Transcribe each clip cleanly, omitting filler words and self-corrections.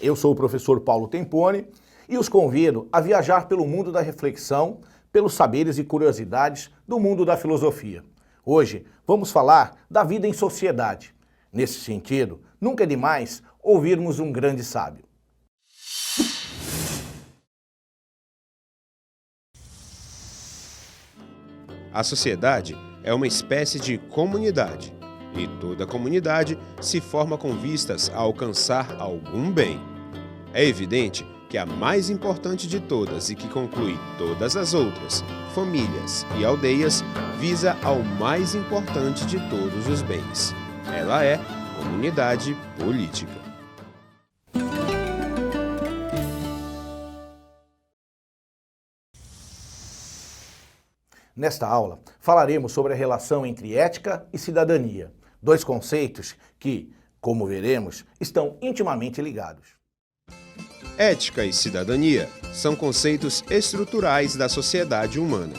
Eu sou o professor Paulo Tempone e os convido a viajar pelo mundo da reflexão, pelos saberes e curiosidades do mundo da filosofia. Hoje vamos falar da vida em sociedade. Nesse sentido, nunca é demais ouvirmos um grande sábio. A sociedade é uma espécie de comunidade, e toda comunidade se forma com vistas a alcançar algum bem. É evidente que a mais importante de todas e que conclui todas as outras, famílias e aldeias, visa ao mais importante de todos os bens. Ela é comunidade política. Nesta aula, falaremos sobre a relação entre ética e cidadania, dois conceitos que, como veremos, estão intimamente ligados. Ética e cidadania são conceitos estruturais da sociedade humana.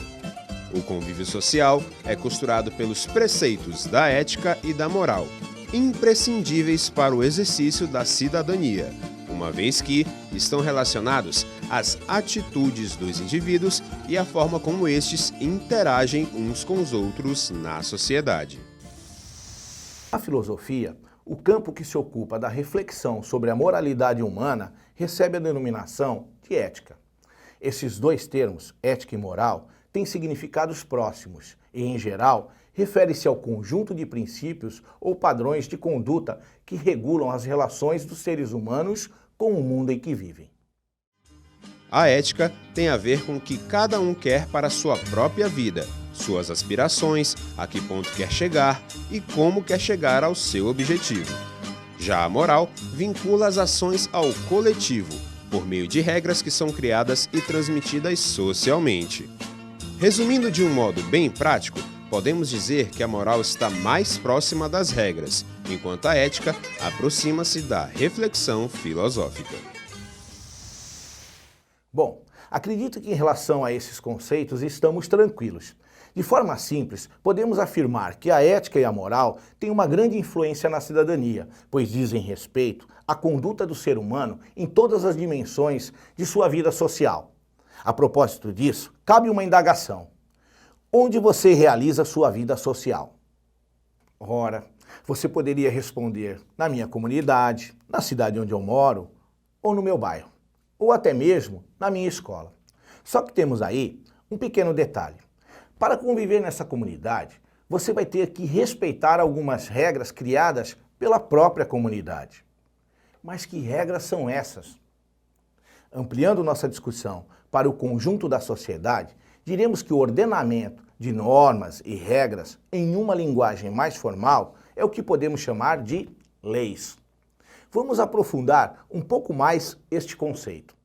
O convívio social é costurado pelos preceitos da ética e da moral, imprescindíveis para o exercício da cidadania, uma vez que estão relacionados às atitudes dos indivíduos e à forma como estes interagem uns com os outros na sociedade. A filosofia, o campo que se ocupa da reflexão sobre a moralidade humana, recebe a denominação de ética. Esses dois termos, ética e moral, têm significados próximos e, em geral, refere-se ao conjunto de princípios ou padrões de conduta que regulam as relações dos seres humanos com o mundo em que vivem. A ética tem a ver com o que cada um quer para a sua própria vida, suas aspirações, a que ponto quer chegar e como quer chegar ao seu objetivo. Já a moral vincula as ações ao coletivo, por meio de regras que são criadas e transmitidas socialmente. Resumindo de um modo bem prático, podemos dizer que a moral está mais próxima das regras, enquanto a ética aproxima-se da reflexão filosófica. Bom, acredito que em relação a esses conceitos estamos tranquilos. De forma simples, podemos afirmar que a ética e a moral têm uma grande influência na cidadania, pois dizem respeito à conduta do ser humano em todas as dimensões de sua vida social. A propósito disso, cabe uma indagação. Onde você realiza sua vida social? Ora, você poderia responder na minha comunidade, na cidade onde eu moro, ou no meu bairro, ou até mesmo na minha escola. Só que temos aí um pequeno detalhe. Para conviver nessa comunidade, você vai ter que respeitar algumas regras criadas pela própria comunidade. Mas que regras são essas? Ampliando nossa discussão para o conjunto da sociedade, diremos que o ordenamento de normas e regras em uma linguagem mais formal é o que podemos chamar de leis. Vamos aprofundar um pouco mais este conceito.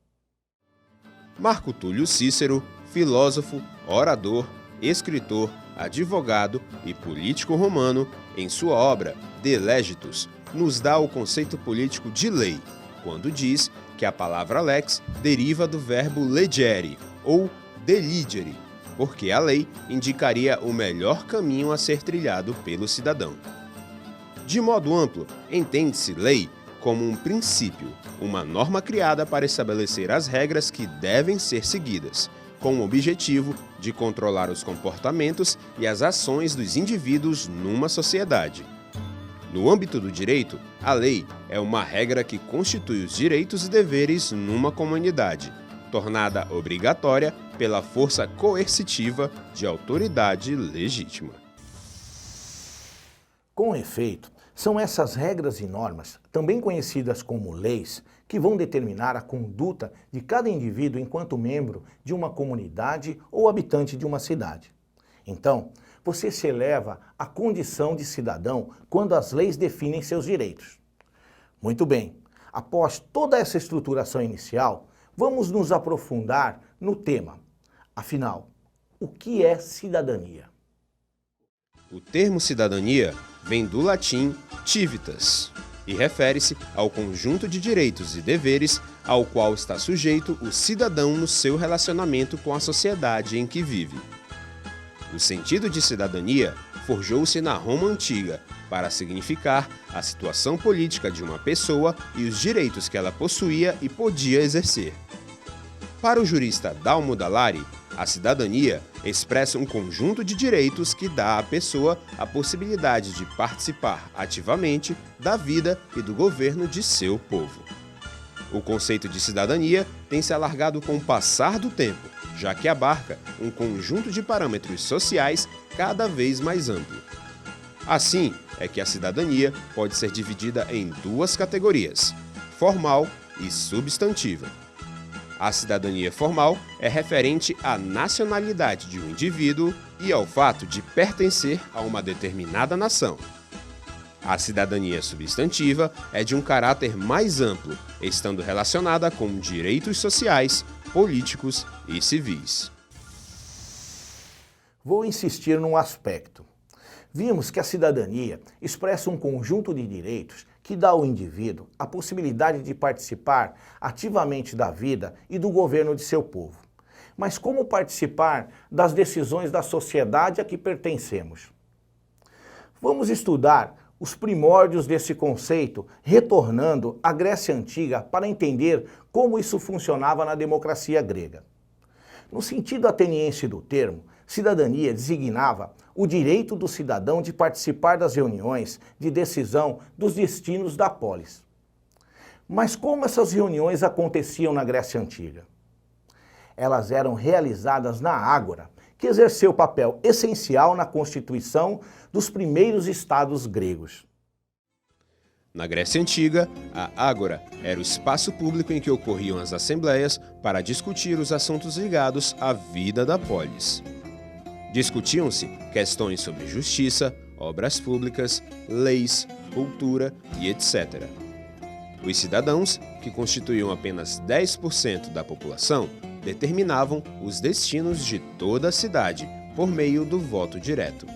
Marco Túlio Cícero, filósofo, orador, escritor, advogado e político romano, em sua obra De Legitus, nos dá o conceito político de lei, quando diz que a palavra lex deriva do verbo legere, ou deligere, porque a lei indicaria o melhor caminho a ser trilhado pelo cidadão. De modo amplo, entende-se lei como um princípio, uma norma criada para estabelecer as regras que devem ser seguidas, com o objetivo de controlar os comportamentos e as ações dos indivíduos numa sociedade. No âmbito do direito, a lei é uma regra que constitui os direitos e deveres numa comunidade, tornada obrigatória pela força coercitiva de autoridade legítima. Com efeito, são essas regras e normas, também conhecidas como leis, que vão determinar a conduta de cada indivíduo enquanto membro de uma comunidade ou habitante de uma cidade. Então, você se eleva à condição de cidadão quando as leis definem seus direitos. Muito bem, após toda essa estruturação inicial, vamos nos aprofundar no tema. Afinal, o que é cidadania? O termo cidadania vem do latim civitas e refere-se ao conjunto de direitos e deveres ao qual está sujeito o cidadão no seu relacionamento com a sociedade em que vive. O sentido de cidadania forjou-se na Roma antiga para significar a situação política de uma pessoa e os direitos que ela possuía e podia exercer. Para o jurista Dalmo Dallari, a cidadania expressa um conjunto de direitos que dá à pessoa a possibilidade de participar ativamente da vida e do governo de seu povo. O conceito de cidadania tem se alargado com o passar do tempo, já que abarca um conjunto de parâmetros sociais cada vez mais amplo. Assim é que a cidadania pode ser dividida em duas categorias: formal e substantiva. A cidadania formal é referente à nacionalidade de um indivíduo e ao fato de pertencer a uma determinada nação. A cidadania substantiva é de um caráter mais amplo, estando relacionada com direitos sociais, políticos e civis. Vou insistir num aspecto. Vimos que a cidadania expressa um conjunto de direitos que dá ao indivíduo a possibilidade de participar ativamente da vida e do governo de seu povo. Mas como participar das decisões da sociedade a que pertencemos? Vamos estudar os primórdios desse conceito, retornando à Grécia Antiga para entender como isso funcionava na democracia grega. No sentido ateniense do termo, cidadania designava o direito do cidadão de participar das reuniões de decisão dos destinos da polis. Mas como essas reuniões aconteciam na Grécia Antiga? Elas eram realizadas na Ágora, que exerceu papel essencial na constituição dos primeiros estados gregos. Na Grécia Antiga, a Ágora era o espaço público em que ocorriam as assembleias para discutir os assuntos ligados à vida da polis. Discutiam-se questões sobre justiça, obras públicas, leis, cultura e etc. Os cidadãos, que constituíam apenas 10% da população, determinavam os destinos de toda a cidade por meio do voto direto.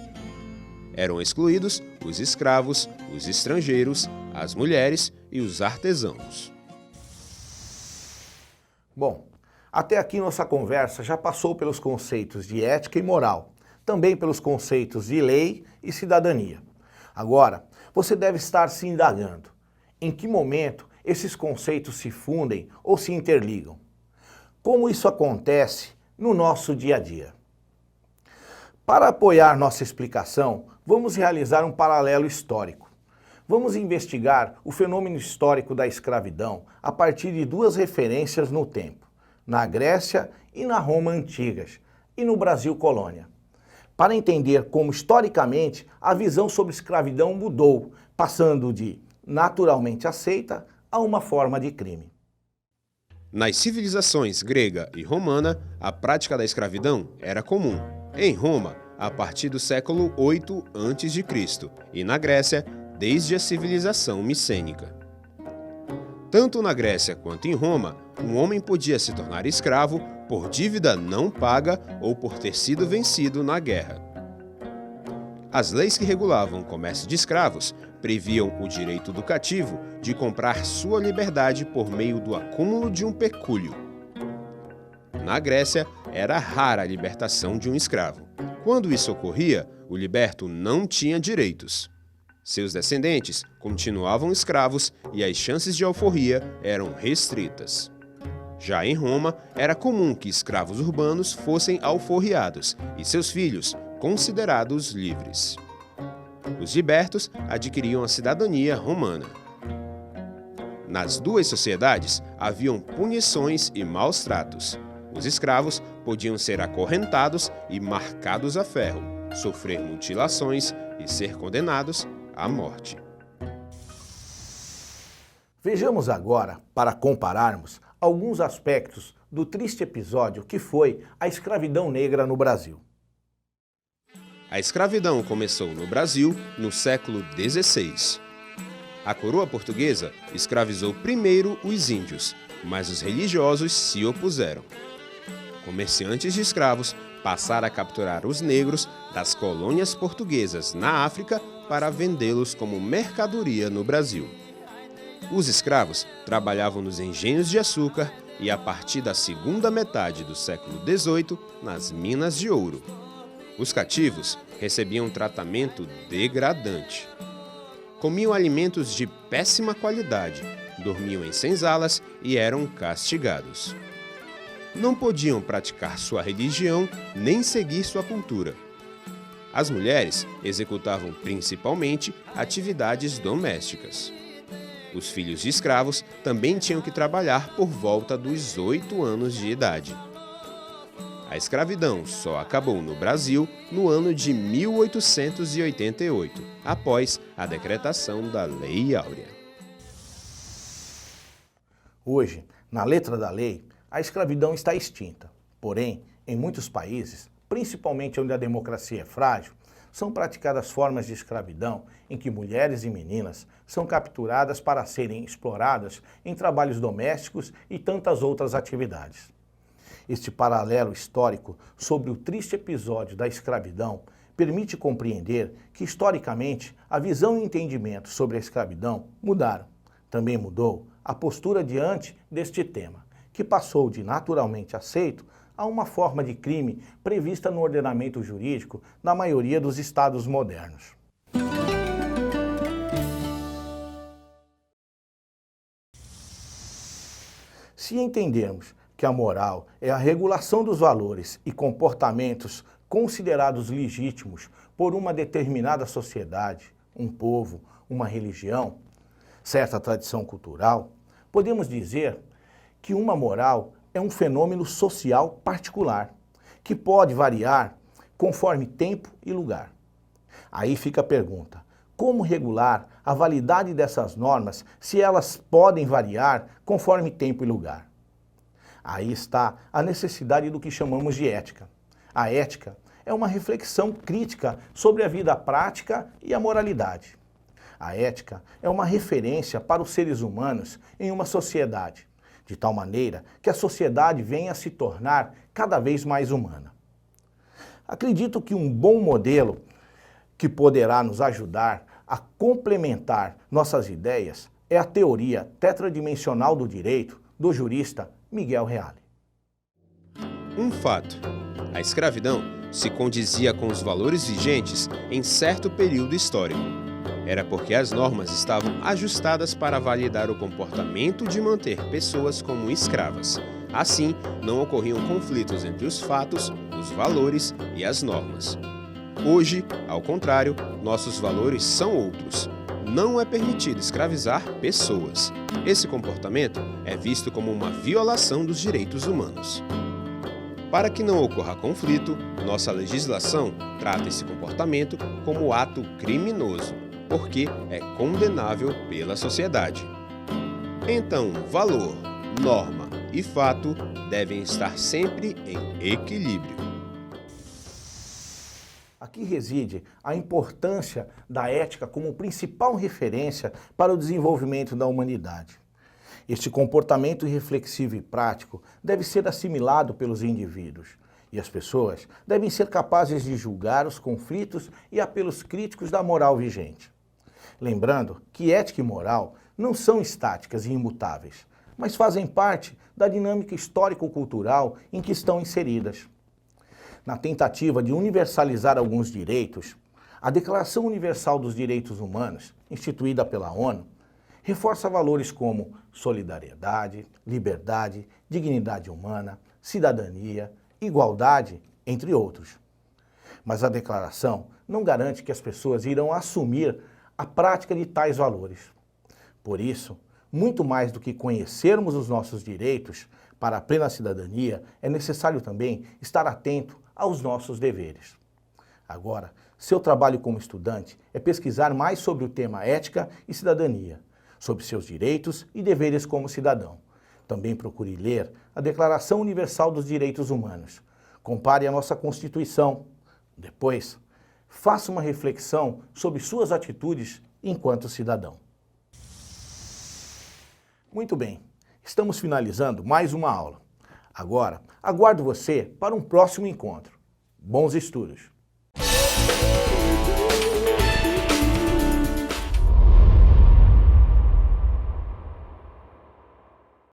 Eram excluídos os escravos, os estrangeiros, as mulheres e os artesãos. Bom, até aqui nossa conversa já passou pelos conceitos de ética e moral, também pelos conceitos de lei e cidadania. Agora, você deve estar se indagando: em que momento esses conceitos se fundem ou se interligam? Como isso acontece no nosso dia a dia? Para apoiar nossa explicação, vamos realizar um paralelo histórico. Vamos investigar o fenômeno histórico da escravidão a partir de duas referências no tempo, na Grécia e na Roma antigas, e no Brasil colônia, para entender como historicamente a visão sobre escravidão mudou, passando de naturalmente aceita a uma forma de crime. Nas civilizações grega e romana, a prática da escravidão era comum. Em Roma, a partir do século VIII a.C., e na Grécia, desde a civilização micênica. Tanto na Grécia quanto em Roma, um homem podia se tornar escravo por dívida não paga ou por ter sido vencido na guerra. As leis que regulavam o comércio de escravos previam o direito do cativo de comprar sua liberdade por meio do acúmulo de um pecúlio. Na Grécia, era rara a libertação de um escravo. Quando isso ocorria, o liberto não tinha direitos. Seus descendentes continuavam escravos e as chances de alforria eram restritas. Já em Roma, era comum que escravos urbanos fossem alforriados e seus filhos considerados livres. Os libertos adquiriam a cidadania romana. Nas duas sociedades, haviam punições e maus tratos. Os escravos podiam ser acorrentados e marcados a ferro, sofrer mutilações e ser condenados à morte. Vejamos agora, para compararmos, alguns aspectos do triste episódio que foi a escravidão negra no Brasil. A escravidão começou no Brasil no século XVI. A coroa portuguesa escravizou primeiro os índios, mas os religiosos se opuseram. Comerciantes de escravos passaram a capturar os negros das colônias portuguesas na África para vendê-los como mercadoria no Brasil. Os escravos trabalhavam nos engenhos de açúcar e, a partir da segunda metade do século XVIII, nas minas de ouro. Os cativos recebiam um tratamento degradante. Comiam alimentos de péssima qualidade, dormiam em senzalas e eram castigados. Não podiam praticar sua religião nem seguir sua cultura. As mulheres executavam principalmente atividades domésticas. Os filhos de escravos também tinham que trabalhar por volta dos 8 anos de idade. A escravidão só acabou no Brasil no ano de 1888, após a decretação da Lei Áurea. Hoje, na letra da lei, a escravidão está extinta. Porém, em muitos países, principalmente onde a democracia é frágil, são praticadas formas de escravidão em que mulheres e meninas são capturadas para serem exploradas em trabalhos domésticos e tantas outras atividades. Este paralelo histórico sobre o triste episódio da escravidão permite compreender que, historicamente, a visão e o entendimento sobre a escravidão mudaram. Também mudou a postura diante deste tema, que passou de naturalmente aceito a uma forma de crime prevista no ordenamento jurídico na maioria dos estados modernos. Se entendermos que a moral é a regulação dos valores e comportamentos considerados legítimos por uma determinada sociedade, um povo, uma religião, certa tradição cultural, podemos dizer que uma moral é um fenômeno social particular, que pode variar conforme tempo e lugar. Aí fica a pergunta: como regular a validade dessas normas se elas podem variar conforme tempo e lugar? Aí está a necessidade do que chamamos de ética. A ética é uma reflexão crítica sobre a vida prática e a moralidade. A ética é uma referência para os seres humanos em uma sociedade, de tal maneira que a sociedade venha a se tornar cada vez mais humana. Acredito que um bom modelo que poderá nos ajudar a complementar nossas ideias é a teoria tetradimensional do direito do jurista Miguel Reale. Um fato: a escravidão se condizia com os valores vigentes em certo período histórico. Era porque as normas estavam ajustadas para validar o comportamento de manter pessoas como escravas. Assim, não ocorriam conflitos entre os fatos, os valores e as normas. Hoje, ao contrário, nossos valores são outros. Não é permitido escravizar pessoas. Esse comportamento é visto como uma violação dos direitos humanos. Para que não ocorra conflito, nossa legislação trata esse comportamento como ato criminoso, porque é condenável pela sociedade. Então, valor, norma e fato devem estar sempre em equilíbrio. Aqui reside a importância da ética como principal referência para o desenvolvimento da humanidade. Este comportamento reflexivo e prático deve ser assimilado pelos indivíduos, e as pessoas devem ser capazes de julgar os conflitos e apelos críticos da moral vigente. Lembrando que ética e moral não são estáticas e imutáveis, mas fazem parte da dinâmica histórico-cultural em que estão inseridas. Na tentativa de universalizar alguns direitos, a Declaração Universal dos Direitos Humanos, instituída pela ONU, reforça valores como solidariedade, liberdade, dignidade humana, cidadania, igualdade, entre outros. Mas a declaração não garante que as pessoas irão assumir a prática de tais valores. Por isso, muito mais do que conhecermos os nossos direitos para a plena cidadania, é necessário também estar atento aos nossos deveres. Agora, seu trabalho como estudante é pesquisar mais sobre o tema ética e cidadania, sobre seus direitos e deveres como cidadão. Também procure ler a Declaração Universal dos Direitos Humanos. Compare a nossa Constituição. Depois, faça uma reflexão sobre suas atitudes enquanto cidadão. Muito bem, estamos finalizando mais uma aula. Agora, aguardo você para um próximo encontro. Bons estudos!